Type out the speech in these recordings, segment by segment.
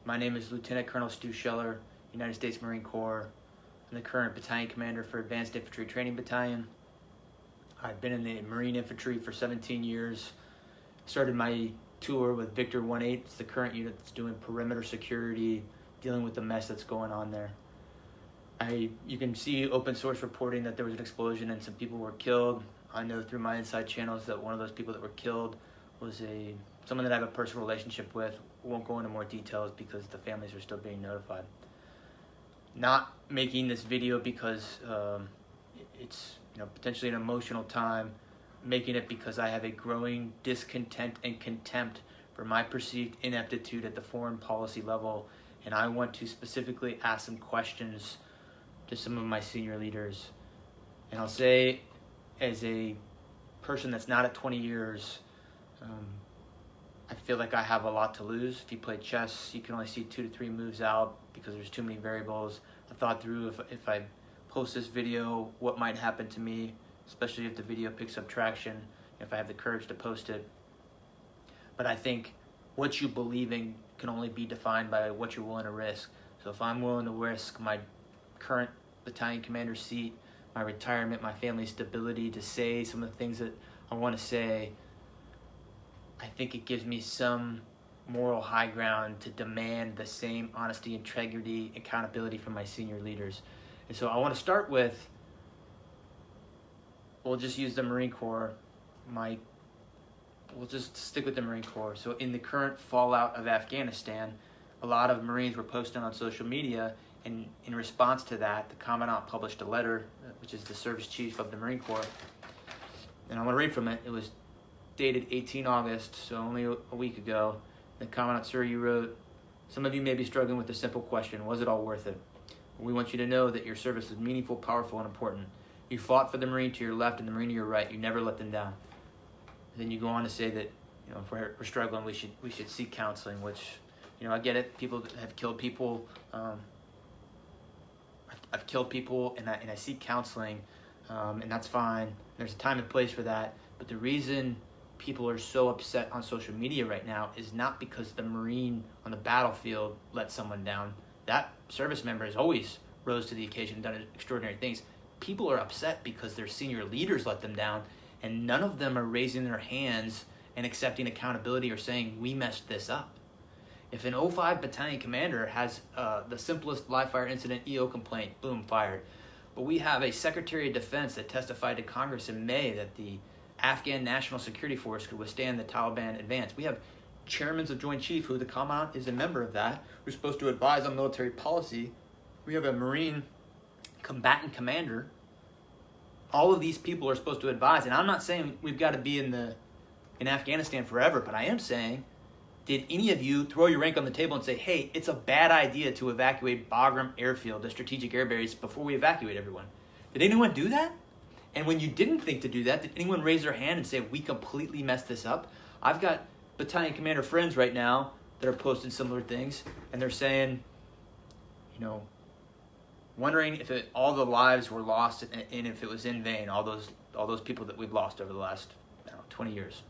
My name is Lieutenant Colonel Stuart Scheller, United States Marine Corps. I'm the current Battalion Commander for Advanced Infantry Training Battalion. I've been in the Marine Infantry for 17 years. Started my tour with Victor 1-8. It's the current unit that's doing perimeter security, dealing with the mess that's going on there. You can see open source reporting that there was an explosion and some people were killed. I know through my inside channels that one of those people that were killed was someone that I have a personal relationship with. Won't go into more details because the families are still being notified. Not making this video because it's potentially an emotional time. Making it because I have a growing discontent and contempt for my perceived ineptitude at the foreign policy level, and I want to specifically ask some questions to some of my senior leaders. And I'll say, as a person that's not at 20 years, I feel like I have a lot to lose. If you play chess, you can only see 2 to 3 moves out because there's too many variables. I thought through if I post this video, what might happen to me, especially if the video picks up traction, if I have the courage to post it. But I think what you believe in can only be defined by what you're willing to risk. So if I'm willing to risk my current battalion commander seat, my retirement, my family's stability, to say some of the things that I want to say, I think it gives me some moral high ground to demand the same honesty, integrity, accountability from my senior leaders. And so I want to start with, we'll just use the Marine Corps. We'll just stick with the Marine Corps. So in the current fallout of Afghanistan, a lot of Marines were posting on social media, and in response to that, the Commandant published a letter, which is the service chief of the Marine Corps. And I want to read from it. It was dated 18 August, so only a week ago. The Commandant, sir, you wrote, "Some of you may be struggling with the simple question, was it all worth it? We want you to know that your service is meaningful, powerful, and important. You fought for the Marine to your left and the Marine to your right. You never let them down." Then you go on to say that if we're struggling, we should seek counseling, which I get it. People have killed people. I've killed people, and I seek counseling, and that's fine. There's a time and place for that. But the reason people are so upset on social media right now is not because the Marine on the battlefield let someone down. That service member has always rose to the occasion and done extraordinary things. People are upset because their senior leaders let them down, and none of them are raising their hands and accepting accountability or saying, we messed this up. If an 05 battalion commander has the simplest live fire incident EO complaint, boom, fired. But we have a Secretary of Defense that testified to Congress in May that the Afghan National Security Force could withstand the Taliban advance. We have chairmen of Joint Chief, who the Commandant is a member of that, who's supposed to advise on military policy. We have a Marine Combatant Commander. All of these people are supposed to advise, and I'm not saying we've got to be in Afghanistan forever, but I am saying, did any of you throw your rank on the table and say, hey, it's a bad idea to evacuate Bagram Air Field, the strategic air base, before we evacuate everyone? Did anyone do that? And when you didn't think to do that, did anyone raise their hand and say, we completely messed this up? I've got battalion commander friends right now that are posting similar things, and they're saying, wondering if all the lives were lost and if it was in vain, all those people that we've lost over the last 20 years.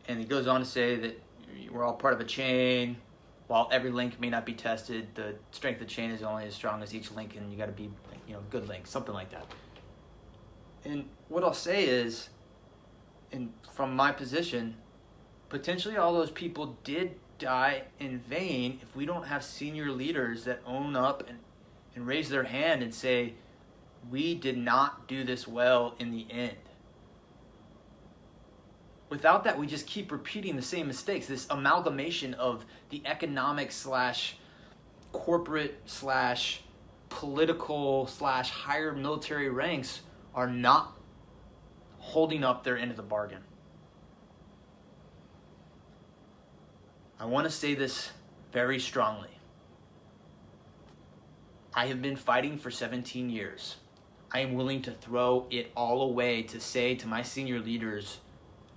And he goes on to say that we're all part of a chain. While every link may not be tested, the strength of the chain is only as strong as each link, and you got to be good links, something like that. And what I'll say is, and from my position, potentially all those people did die in vain if we don't have senior leaders that own up and raise their hand and say, we did not do this well in the end. Without that, we just keep repeating the same mistakes. This amalgamation of the economic / corporate / political / higher military ranks are not holding up their end of the bargain. I want to say this very strongly. I have been fighting for 17 years. I am willing to throw it all away to say to my senior leaders,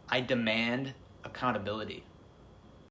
I demand accountability.